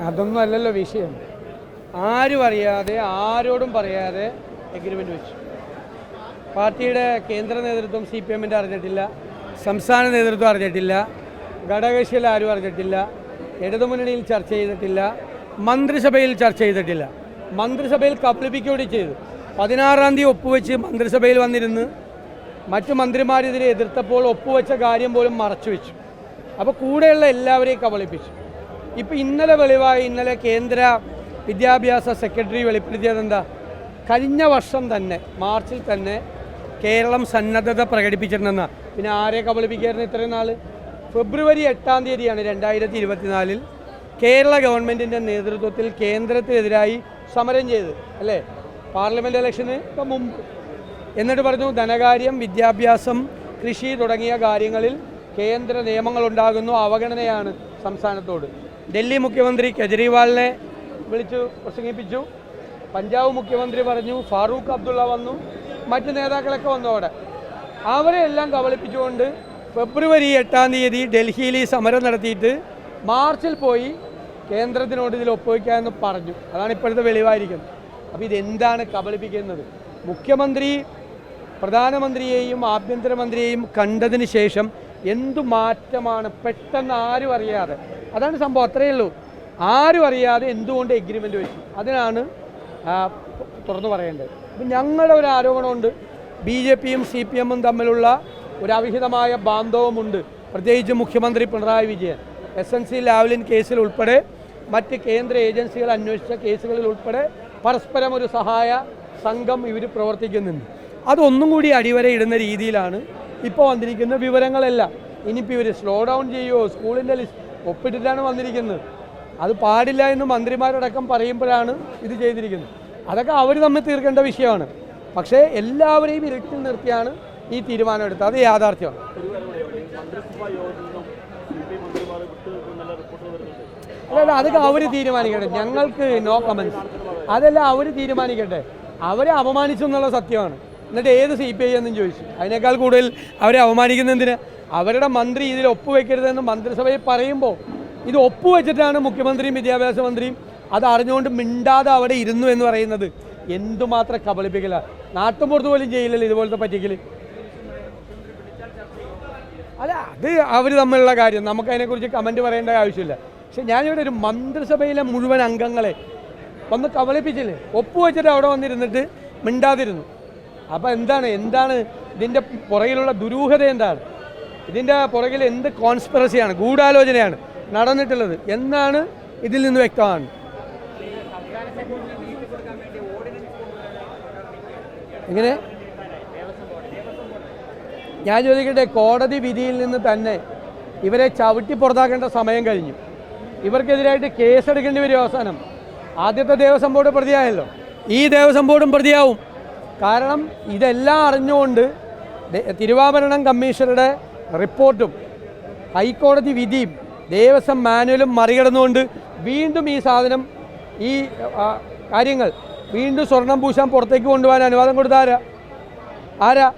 അതൊന്നും അല്ലല്ലോ വിഷയം. ആരും അറിയാതെ ആരോടും പറയാതെ എഗ്രിമെൻ്റ് വെച്ചു. പാർട്ടിയുടെ കേന്ദ്ര നേതൃത്വം CPM-ൻ്റെ അറിഞ്ഞിട്ടില്ല, സംസ്ഥാന നേതൃത്വം അറിഞ്ഞിട്ടില്ല, ഘടകകക്ഷികൾ ആരും അറിഞ്ഞിട്ടില്ല, ഇടതുമുന്നണിയിൽ ചർച്ച ചെയ്തിട്ടില്ല, മന്ത്രിസഭയിൽ ചർച്ച ചെയ്തിട്ടില്ല. മന്ത്രിസഭയിൽ കബളിപ്പിക്കുകയും ചെയ്തു. 16-ാം തീയതി ഒപ്പുവെച്ച് മന്ത്രിസഭയിൽ വന്നിരുന്ന് മറ്റു മന്ത്രിമാരിതിരെ എതിർത്തപ്പോൾ ഒപ്പുവെച്ച കാര്യം പോലും മറച്ചു വെച്ചു. അപ്പോൾ കൂടെയുള്ള എല്ലാവരെയും കബളിപ്പിച്ചു. ഇപ്പോൾ ഇന്നലെ വെളിവായി, ഇന്നലെ കേന്ദ്ര വിദ്യാഭ്യാസ സെക്രട്ടറി വെളിപ്പെടുത്തിയത് എന്താ? കഴിഞ്ഞ വർഷം തന്നെ മാർച്ചിൽ തന്നെ കേരളം സന്നദ്ധത പ്രകടിപ്പിച്ചിട്ടുണ്ടെന്ന. പിന്നെ ആരെ കബളിപ്പിക്കായിരുന്നു ഇത്രയും നാൾ? ഫെബ്രുവരി 8-ാം തീയതിയാണ് 2024 കേരള ഗവൺമെൻറ്റിൻ്റെ നേതൃത്വത്തിൽ കേന്ദ്രത്തിനെതിരായി സമരം ചെയ്ത്, അല്ലേ? പാർലമെൻറ്റ് ഇലക്ഷന് ഇപ്പം മുമ്പ്. എന്നിട്ട് പറഞ്ഞു ധനകാര്യം, വിദ്യാഭ്യാസം, കൃഷി തുടങ്ങിയ കാര്യങ്ങളിൽ കേന്ദ്ര നിയമങ്ങളുണ്ടാകുന്നു, അവഗണനയാണ് സംസ്ഥാനത്തോട്. ഡൽഹി മുഖ്യമന്ത്രി കെജ്രിവാളിനെ വിളിച്ചു പ്രസംഗിപ്പിച്ചു. പഞ്ചാബ് മുഖ്യമന്ത്രി പറഞ്ഞു, ഫാറൂഖ് അബ്ദുള്ള വന്നു, മറ്റ് നേതാക്കളൊക്കെ വന്നു. അവരെ എല്ലാം കബളിപ്പിച്ചുകൊണ്ട് ഫെബ്രുവരി 8-ാം തീയതി ഡൽഹിയിൽ ഈ സമരം നടത്തിയിട്ട് മാർച്ചിൽ പോയി കേന്ദ്രത്തിനോട് ഇതിൽ ഒപ്പുവയ്ക്കാമെന്ന് പറഞ്ഞു. അതാണ് ഇപ്പോഴത്തെ വെളിവായിരിക്കുന്നത്. അപ്പോൾ ഇതെന്താണ് കബളിപ്പിക്കുന്നത്? മുഖ്യമന്ത്രി പ്രധാനമന്ത്രിയെയും ആഭ്യന്തരമന്ത്രിയെയും കണ്ടതിന് ശേഷം എന്തു മാറ്റമാണ് പെട്ടെന്ന് ആരും അറിയാതെ? അതാണ് സംഭവം, അത്രയേ ഉള്ളൂ. ആരും അറിയാതെ എന്തുകൊണ്ട് എഗ്രിമെൻ്റ് വെച്ചു? അതിനാണ് തുറന്നു പറയേണ്ടത്. ഇപ്പം ഞങ്ങളുടെ ഒരു ആരോപണമുണ്ട്, BJP-യും CPM-ഉം തമ്മിലുള്ള ഒരു അവിഹിതമായ ബാന്ധവമുണ്ട്. പ്രത്യേകിച്ച് മുഖ്യമന്ത്രി പിണറായി വിജയൻ SNC ലാവ്ലിൻ കേസിൽ ഉൾപ്പെടെ മറ്റ് കേന്ദ്ര ഏജൻസികൾ അന്വേഷിച്ച കേസുകളിൽ ഉൾപ്പെടെ പരസ്പരം ഒരു സഹായ സംഘം ഇവർ പ്രവർത്തിക്കുന്നുണ്ട്. അതൊന്നും കൂടി അടിവരയിടുന്ന രീതിയിലാണ് ഇപ്പോൾ വന്നിരിക്കുന്ന വിവരങ്ങളെല്ലാം. ഇനിയിപ്പോൾ ഇവർ സ്ലോ ഡൗൺ ചെയ്യുമോ? സ്കൂളിൻ്റെ ലിസ്റ്റ് ഒപ്പിട്ടിട്ടാണ് വന്നിരിക്കുന്നത്. അത് പാടില്ല എന്ന് മന്ത്രിമാരടക്കം പറയുമ്പോഴാണ് ഇത് ചെയ്തിരിക്കുന്നത്. അതൊക്കെ അവർ തമ്മിൽ തീർക്കേണ്ട വിഷയമാണ്. പക്ഷേ എല്ലാവരെയും ഇരുട്ടിൽ നിർത്തിയാണ് ഈ തീരുമാനം എടുത്തത്. അത് യാഥാർത്ഥ്യമാണ്. അല്ല, അതൊക്കെ അവർ തീരുമാനിക്കട്ടെ, ഞങ്ങൾക്ക് നോ കമൻസ്. അതെല്ലാം അവർ തീരുമാനിക്കട്ടെ. അവരെ അപമാനിച്ചു എന്നുള്ള സത്യമാണ്. എന്നിട്ട് ഏത് CPI എന്നും ചോദിച്ചു. അതിനേക്കാൾ കൂടുതൽ അവരെ അവമാനിക്കുന്നതിന് അവരുടെ മന്ത്രി ഇതിൽ ഒപ്പുവെക്കരുതെന്ന് മന്ത്രിസഭയിൽ പറയുമ്പോൾ ഇത് ഒപ്പുവെച്ചിട്ടാണ് മുഖ്യമന്ത്രിയും വിദ്യാഭ്യാസ മന്ത്രിയും അത് അറിഞ്ഞുകൊണ്ട് മിണ്ടാതെ അവിടെ ഇരുന്നു എന്ന് പറയുന്നത് എന്തുമാത്രം കബളിപ്പിക്കല. നാട്ടുമ്പുറത്ത് പോലും ചെയ്യില്ലല്ലോ ഇതുപോലത്തെ പറ്റിക്കൽ. അല്ല, അത് അവർ തമ്മിലുള്ള കാര്യം, നമുക്കതിനെക്കുറിച്ച് കമൻറ്റ് പറയേണ്ട ആവശ്യമില്ല. പക്ഷെ ഞാനിവിടെ ഒരു മന്ത്രിസഭയിലെ മുഴുവൻ അംഗങ്ങളെ ഒന്ന് കബളിപ്പിച്ചില്ലേ? ഒപ്പുവെച്ചിട്ട് അവിടെ വന്നിരുന്നിട്ട് മിണ്ടാതിരുന്നു. അപ്പോൾ എന്താണ് ഇതിൻ്റെ പുറകിലുള്ള ദുരൂഹത? എന്താണ് ഇതിൻ്റെ പുറകിൽ? എന്ത് കോൺസ്പിറസിയാണ്, ഗൂഢാലോചനയാണ് നടന്നിട്ടുള്ളത് എന്നാണ് ഇതിൽ നിന്ന് വ്യക്തമാണ്. എങ്ങനെ? ഞാൻ ചോദിക്കട്ടെ, കോടതി വിധിയിൽ നിന്ന് തന്നെ ഇവരെ ചവിട്ടി പുറത്താക്കേണ്ട സമയം കഴിഞ്ഞു. ഇവർക്കെതിരായിട്ട് കേസെടുക്കേണ്ടി വരും. അവസാനം ആദ്യത്തെ ദേവസ്വം ബോർഡ് പ്രതിയായല്ലോ, ഈ ദേവസ്വം ബോർഡും പ്രതിയാവും. കാരണം ഇതെല്ലാം അറിഞ്ഞുകൊണ്ട് തിരുവാഭരണം കമ്മീഷണറുടെ റിപ്പോർട്ടും ഹൈക്കോടതി വിധിയും ദേവസ്വം മാനുവലും മറികടന്നുകൊണ്ട് വീണ്ടും ഈ സാധനം, ഈ കാര്യങ്ങൾ വീണ്ടും സ്വർണം പൂശാൻ പുറത്തേക്ക് കൊണ്ടുപോകാൻ അനുവാദം കൊടുത്ത ആരാ?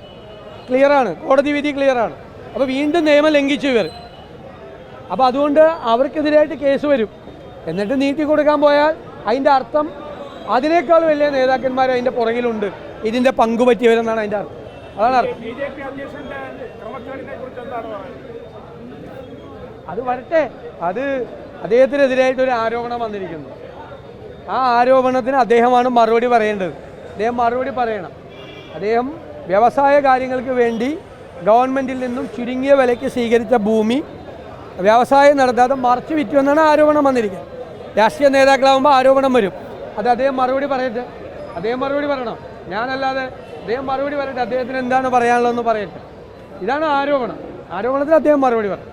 ക്ലിയറാണ്, കോടതി വിധി ക്ലിയറാണ്. അപ്പോൾ വീണ്ടും നിയമം ലംഘിച്ചു ഇവർ. അപ്പോൾ അതുകൊണ്ട് അവർക്കെതിരായിട്ട് കേസ് വരും. എന്നിട്ട് നീട്ടി കൊടുക്കാൻ പോയാൽ അതിൻ്റെ അർത്ഥം അതിനേക്കാൾ വലിയ നേതാക്കന്മാർ അതിൻ്റെ പുറകിലുണ്ട്, ഇതിൻ്റെ പങ്കുപറ്റിയവരെന്നാണ് അതിൻ്റെ അർത്ഥം. അതാണ് അർത്ഥം. അത് വരട്ടെ. അത് അദ്ദേഹത്തിനെതിരായിട്ടൊരു ആരോപണം വന്നിരിക്കുന്നു. ആ ആരോപണത്തിന് അദ്ദേഹമാണ് മറുപടി പറയേണ്ടത്. അദ്ദേഹം മറുപടി പറയണം. അദ്ദേഹം വ്യവസായ കാര്യങ്ങൾക്ക് വേണ്ടി ഗവൺമെൻറ്റിൽ നിന്നും ചുരുങ്ങിയ വിലയ്ക്ക് സ്വീകരിച്ച ഭൂമി വ്യവസായം നടത്താതെ മറച്ചു വിറ്റു എന്നാണ് ആരോപണം വന്നിരിക്കുന്നത്. രാഷ്ട്രീയ നേതാക്കളാകുമ്പോൾ ആരോപണം വരും. അത് അദ്ദേഹം മറുപടി പറയട്ടെ. അദ്ദേഹം മറുപടി പറയണം, ഞാനല്ലാതെ. അദ്ദേഹം മറുപടി പറയട്ടെ. അദ്ദേഹത്തിന് എന്താണ് പറയാനുള്ളതെന്ന് പറയട്ടെ. ഇതാണ് ആരോപണം. ആരോപണത്തിന് അദ്ദേഹം മറുപടി പറയും.